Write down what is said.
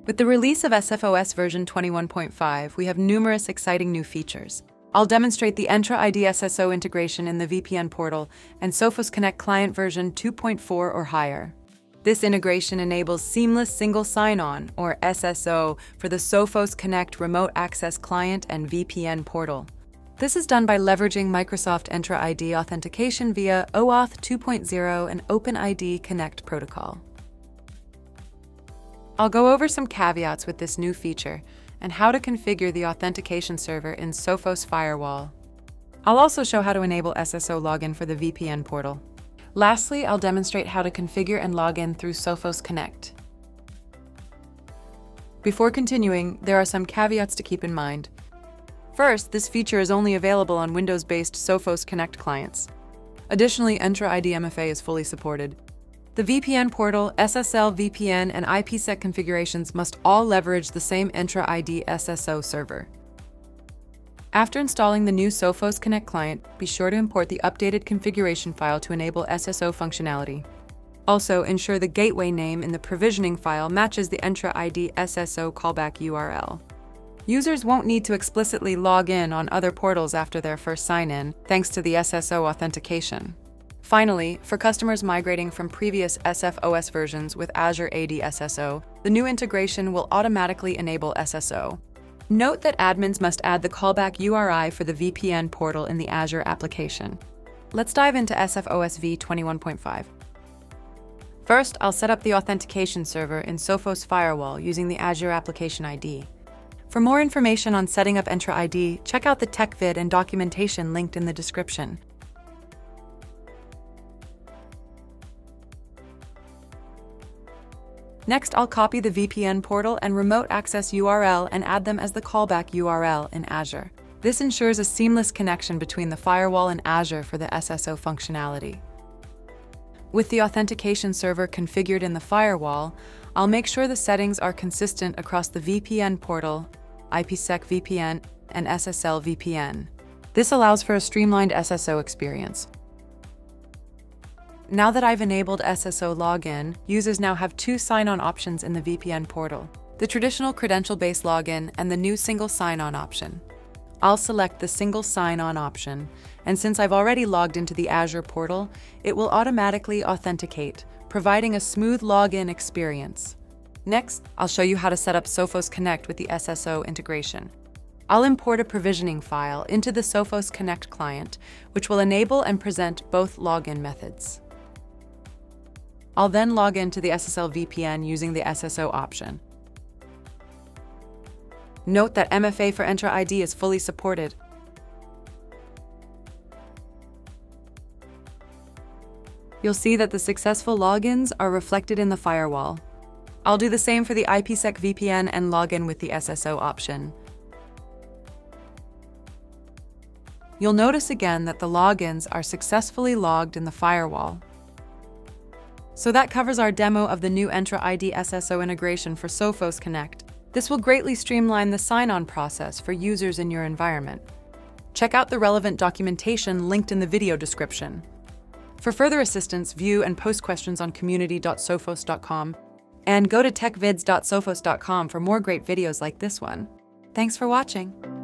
With the release of SFOS version 21.5, we have numerous exciting new features. I'll demonstrate the Entra ID SSO integration in the VPN portal and Sophos Connect client version 2.4 or higher. This integration enables seamless single sign-on, or SSO, for the Sophos Connect remote access client and VPN portal. This is done by leveraging Microsoft Entra ID authentication via OAuth 2.0 and OpenID Connect protocol. I'll go over some caveats with this new feature and how to configure the authentication server in Sophos Firewall. I'll also show how to enable SSO login for the VPN portal. Lastly, I'll demonstrate how to configure and log in through Sophos Connect. Before continuing, there are some caveats to keep in mind. First, this feature is only available on Windows-based Sophos Connect clients. Additionally, Entra ID MFA is fully supported. The VPN portal, SSL VPN, and IPsec configurations must all leverage the same Entra ID SSO server. After installing the new Sophos Connect client, be sure to import the updated configuration file to enable SSO functionality. Also, ensure the gateway name in the provisioning file matches the Entra ID SSO callback URL. Users won't need to explicitly log in on other portals after their first sign-in, thanks to the SSO authentication. Finally, for customers migrating from previous SFOS versions with Azure AD SSO, the new integration will automatically enable SSO. Note that admins must add the callback URI for the VPN portal in the Azure application. Let's dive into SFOS v21.5. First, I'll set up the authentication server in Sophos Firewall using the Azure Application ID. For more information on setting up Entra ID, check out the tech vid and documentation linked in the description. Next, I'll copy the VPN portal and remote access URL and add them as the callback URL in Azure. This ensures a seamless connection between the firewall and Azure for the SSO functionality. With the authentication server configured in the firewall, I'll make sure the settings are consistent across the VPN portal, IPsec VPN, and SSL VPN. This allows for a streamlined SSO experience. Now that I've enabled SSO login, users now have two sign-on options in the VPN portal: the traditional credential-based login and the new single sign-on option. I'll select the single sign-on option, and since I've already logged into the Azure portal, it will automatically authenticate, providing a smooth login experience. Next, I'll show you how to set up Sophos Connect with the SSO integration. I'll import a provisioning file into the Sophos Connect client, which will enable and present both login methods. I'll then log into the SSL VPN using the SSO option. Note that MFA for Entra ID is fully supported. You'll see that the successful logins are reflected in the firewall. I'll do the same for the IPsec VPN and log in with the SSO option. You'll notice again that the logins are successfully logged in the firewall. So that covers our demo of the new Entra ID SSO integration for Sophos Connect. This will greatly streamline the sign-on process for users in your environment. Check out the relevant documentation linked in the video description. For further assistance, view and post questions on community.sophos.com and go to techvids.sophos.com for more great videos like this one. Thanks for watching.